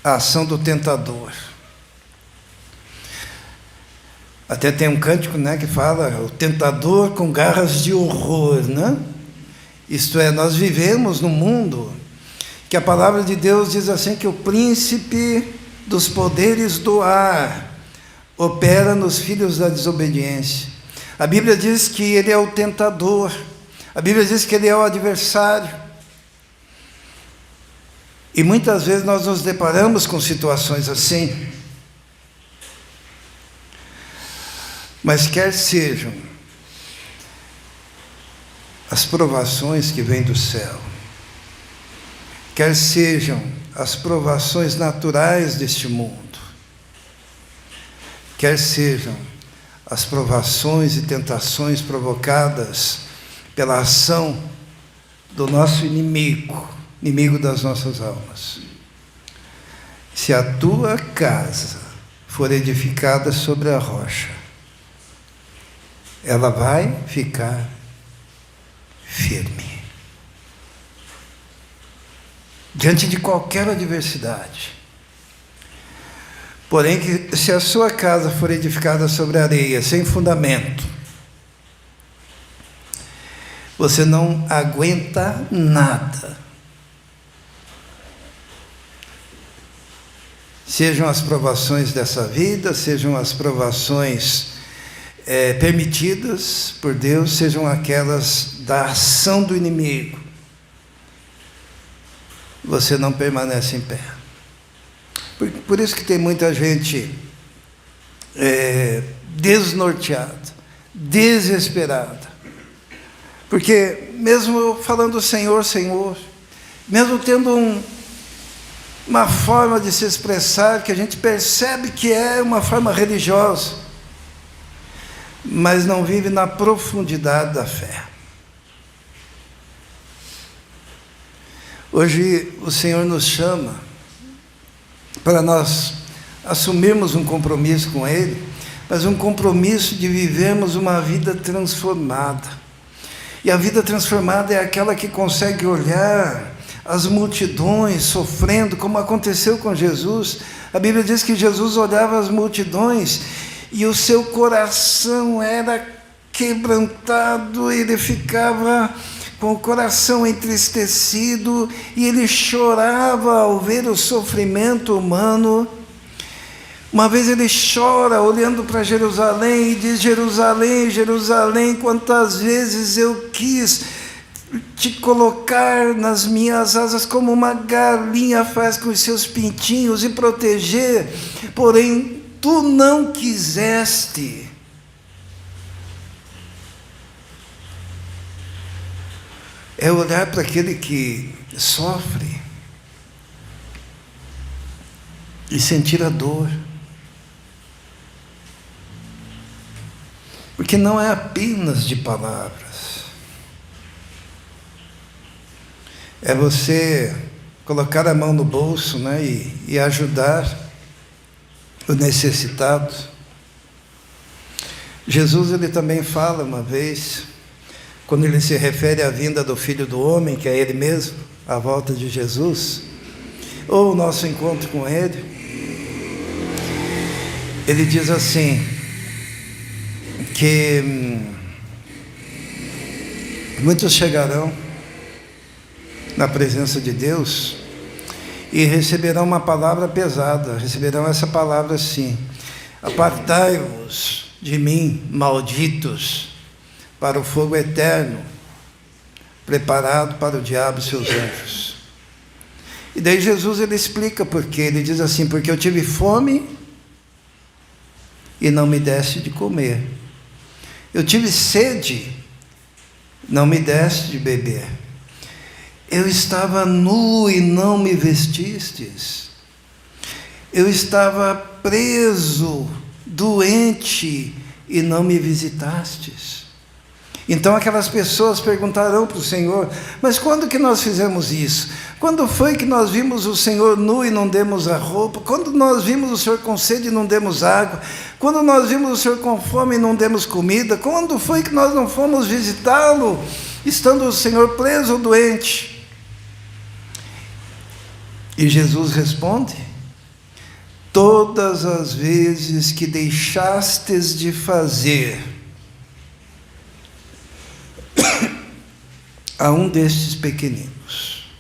Speaker 2: a ação do tentador. Até tem um cântico, né, que fala: o tentador com garras de horror, né? Isto é, nós vivemos num mundo que a palavra de Deus diz assim, que o príncipe dos poderes do ar opera nos filhos da desobediência. A Bíblia diz que ele é o tentador, a Bíblia diz que ele é o adversário. E muitas vezes nós nos deparamos com situações assim. Mas quer sejam as provações que vêm do céu, quer sejam as provações naturais deste mundo, quer sejam as provações e tentações provocadas pela ação do nosso inimigo, inimigo das nossas almas. Se a tua casa for edificada sobre a rocha, ela vai ficar firme diante de qualquer adversidade. Porém, que se a sua casa for edificada sobre areia, sem fundamento, você não aguenta nada. Sejam as provações dessa vida, sejam as provações permitidas por Deus, sejam aquelas da ação do inimigo, você não permanece em pé. Por isso que tem muita gente desnorteada, desesperada, porque mesmo falando Senhor, Senhor, mesmo tendo uma forma de se expressar que a gente percebe que é uma forma religiosa, mas não vive na profundidade da fé. Hoje o Senhor nos chama para nós assumirmos um compromisso com Ele, mas um compromisso de vivermos uma vida transformada. E a vida transformada é aquela que consegue olhar as multidões sofrendo, como aconteceu com Jesus. A Bíblia diz que Jesus olhava as multidões e o seu coração era quebrantado, ele ficava com o coração entristecido e ele chorava ao ver o sofrimento humano. Uma vez ele chora olhando para Jerusalém e diz: Jerusalém, Jerusalém, quantas vezes eu quis te colocar nas minhas asas como uma galinha faz com os seus pintinhos e proteger, porém tu não quiseste. É olhar para aquele que sofre e sentir a dor. Porque não é apenas de palavras. É você colocar a mão no bolso, né, e ajudar o necessitado. Jesus, ele também fala uma vez, quando ele se refere à vinda do Filho do Homem, que é ele mesmo, a volta de Jesus, ou o nosso encontro com ele, ele diz assim, que muitos chegarão na presença de Deus e receberão uma palavra pesada, receberão essa palavra assim: apartai-vos de mim, malditos, para o fogo eterno, preparado para o diabo e seus anjos. E daí Jesus, ele explica por quê. Ele diz assim: porque eu tive fome e não me deste de comer. Eu tive sede, não me deste de beber. Eu estava nu e não me vestistes. Eu estava preso, doente e não me visitastes. Então aquelas pessoas perguntarão para o Senhor: mas quando que nós fizemos isso? Quando foi que nós vimos o Senhor nu e não demos a roupa? Quando nós vimos o Senhor com sede e não demos água? Quando nós vimos o Senhor com fome e não demos comida? Quando foi que nós não fomos visitá-lo, estando o Senhor preso ou doente? E Jesus responde: todas as vezes que deixastes de fazer a um destes pequeninos,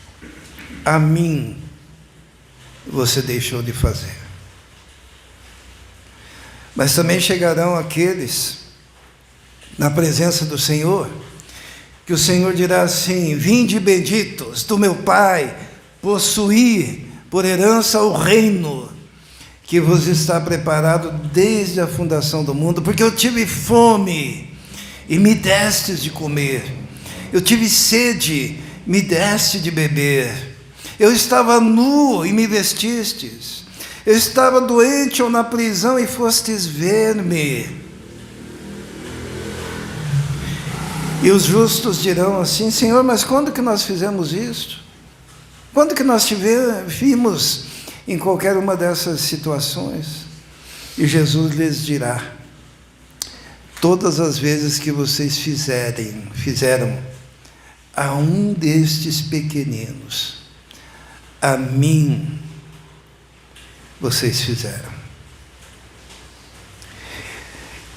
Speaker 2: a mim você deixou de fazer. Mas também chegarão aqueles na presença do Senhor, que o Senhor dirá assim: vinde benditos do meu Pai, possuí por herança o reino que vos está preparado desde a fundação do mundo, porque eu tive fome e me destes de comer. Eu tive sede, me deste de beber. Eu estava nu e me vestistes. Eu estava doente ou na prisão e fostes ver-me. E os justos dirão assim: Senhor, mas quando que nós fizemos isso? Quando que nós vimos em qualquer uma dessas situações? E Jesus lhes dirá: todas as vezes que vocês fizeram a um destes pequeninos, a mim vocês fizeram.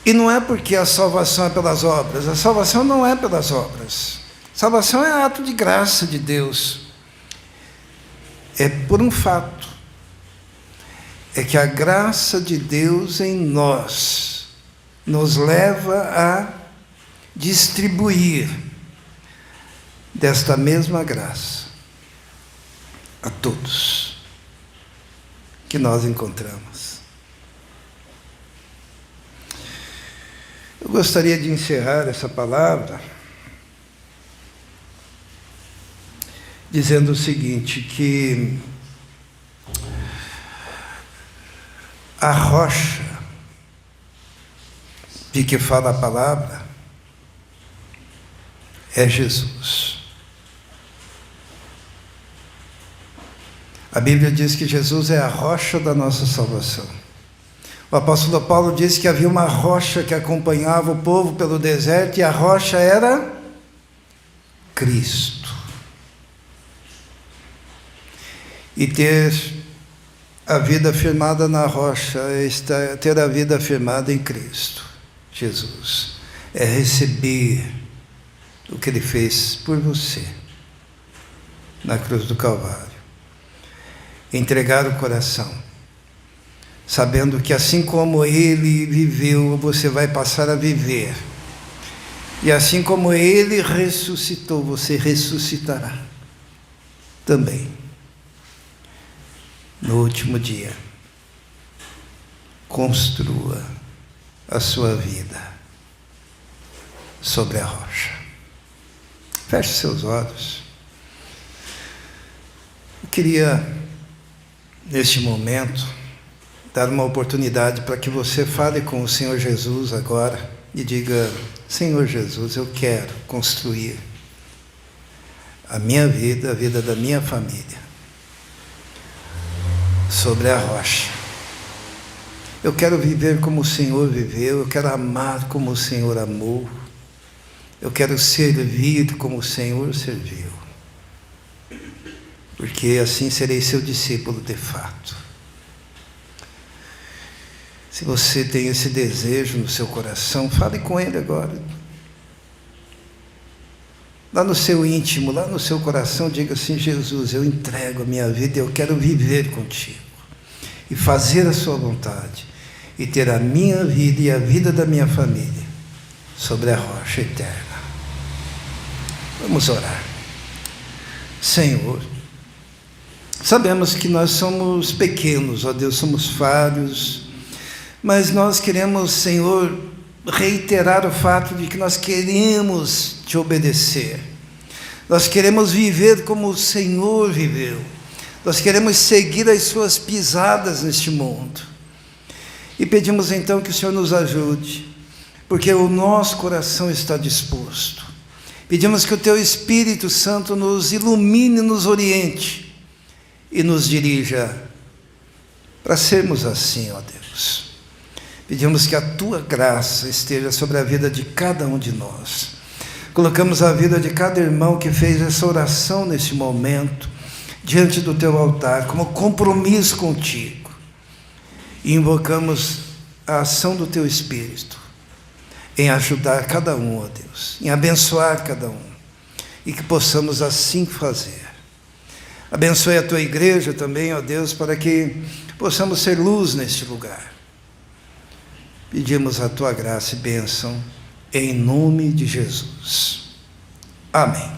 Speaker 2: E não é porque a salvação é pelas obras. A salvação não é pelas obras. Salvação é ato de graça de Deus. É por um fato. É que a graça de Deus em nós nos leva a distribuir desta mesma graça a todos que nós encontramos. Eu gostaria de encerrar essa palavra dizendo o seguinte, que a rocha de que fala a palavra é Jesus. A Bíblia diz que Jesus é a rocha da nossa salvação. O apóstolo Paulo disse que havia uma rocha que acompanhava o povo pelo deserto, e a rocha era Cristo. E ter a vida firmada na rocha, ter a vida firmada em Cristo Jesus, é receber o que Ele fez por você na cruz do Calvário. Entregar o coração, sabendo que assim como Ele viveu, você vai passar a viver. E assim como Ele ressuscitou, você ressuscitará também. No último dia, construa a sua vida sobre a rocha. Feche seus olhos. Eu queria, neste momento, dar uma oportunidade para que você fale com o Senhor Jesus agora e diga: Senhor Jesus, eu quero construir a minha vida, a vida da minha família, sobre a rocha. Eu quero viver como o Senhor viveu, eu quero amar como o Senhor amou, eu quero servir como o Senhor serviu, porque assim serei seu discípulo de fato. Se você tem esse desejo no seu coração, fale com Ele agora. Lá no seu íntimo, lá no seu coração, diga assim: Jesus, eu entrego a minha vida e eu quero viver contigo, e fazer a sua vontade, e ter a minha vida e a vida da minha família sobre a rocha eterna. Vamos orar. Senhor, sabemos que nós somos pequenos, ó Deus, somos falhos, mas nós queremos, Senhor, reiterar o fato de que nós queremos te obedecer. Nós queremos viver como o Senhor viveu. Nós queremos seguir as suas pisadas neste mundo. E pedimos então que o Senhor nos ajude, porque o nosso coração está disposto. Pedimos que o teu Espírito Santo nos ilumine, nos oriente e nos dirija para sermos assim, ó Deus. Pedimos que a tua graça esteja sobre a vida de cada um de nós. Colocamos a vida de cada irmão que fez essa oração nesse momento diante do teu altar, como compromisso contigo. E invocamos a ação do teu Espírito em ajudar cada um, ó Deus, em abençoar cada um, e que possamos assim fazer. Abençoe a tua igreja também, ó Deus, para que possamos ser luz neste lugar. Pedimos a tua graça e bênção, em nome de Jesus. Amém.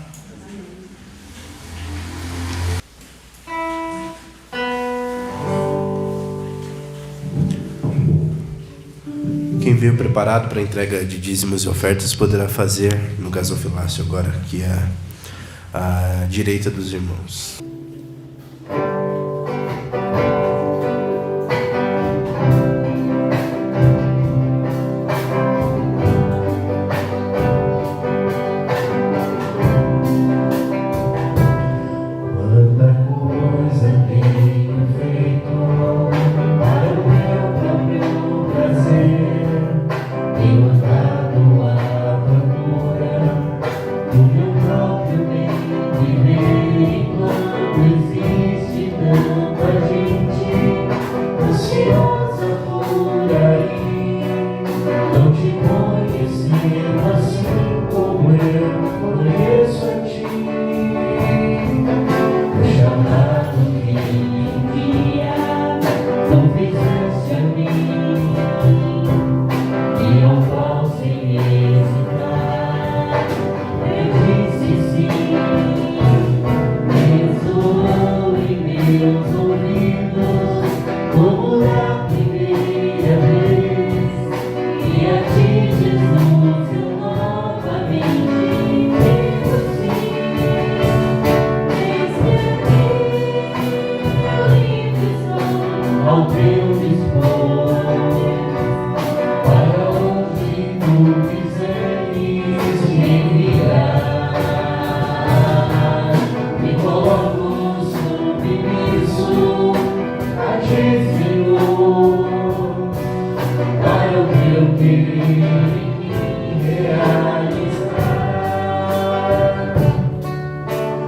Speaker 1: Quem veio preparado para a entrega de dízimos e ofertas poderá fazer no gasofilácio agora, que é à direita dos irmãos.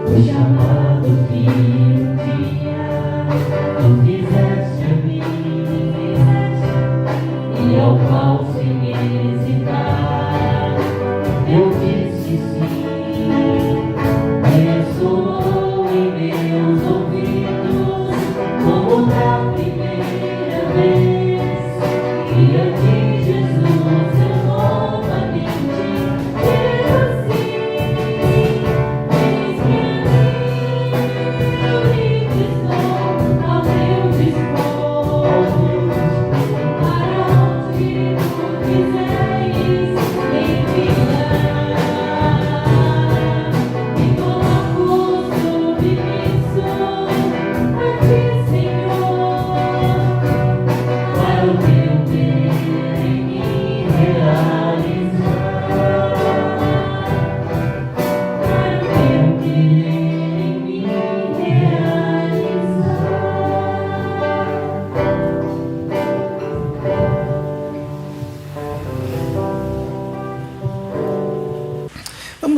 Speaker 3: O chamado que um dia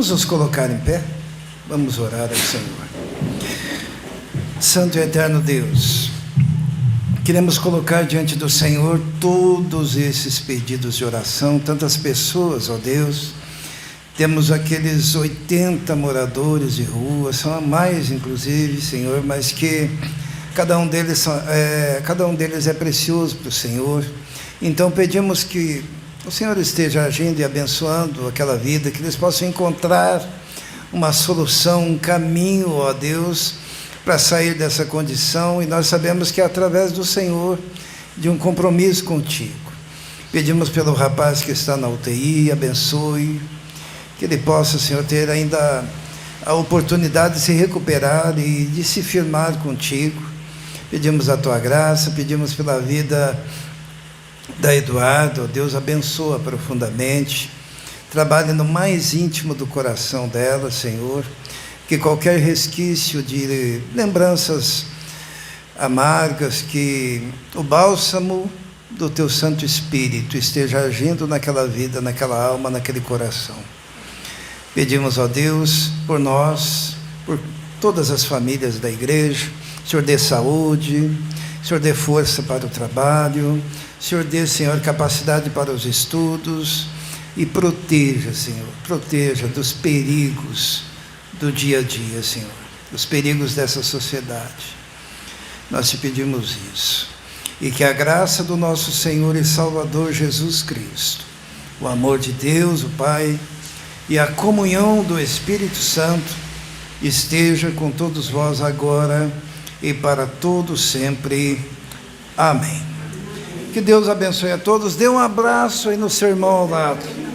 Speaker 2: Vamos nos colocar em pé, vamos orar ao Senhor. Santo e eterno Deus, queremos colocar diante do Senhor todos esses pedidos de oração, tantas pessoas, ó Deus. Temos aqueles 80 moradores de rua, são a mais inclusive, Senhor, mas que cada um deles é precioso para o Senhor. Então pedimos que o Senhor esteja agindo e abençoando aquela vida, que eles possam encontrar uma solução, um caminho, ó Deus, para sair dessa condição, e nós sabemos que é através do Senhor, de um compromisso contigo. Pedimos pelo rapaz que está na UTI, abençoe, que ele possa, Senhor, ter ainda a oportunidade de se recuperar e de se firmar contigo. Pedimos a tua graça, pedimos pela vida da Eduardo, ó Deus, abençoa profundamente, trabalhe no mais íntimo do coração dela, Senhor, que qualquer resquício de lembranças amargas, que o bálsamo do teu Santo Espírito esteja agindo naquela vida, naquela alma, naquele coração. Pedimos, ó Deus, por nós, por todas as famílias da igreja, Senhor, dê saúde, Senhor, dê força para o trabalho, Senhor, dê, Senhor, capacidade para os estudos, e proteja, Senhor, proteja dos perigos do dia a dia, Senhor, dos perigos dessa sociedade. Nós te pedimos isso, e que a graça do nosso Senhor e Salvador Jesus Cristo, o amor de Deus, o Pai, e a comunhão do Espírito Santo esteja com todos vós agora e para todos sempre. Amém. Que Deus abençoe a todos. Dê um abraço aí no seu irmão ao lado.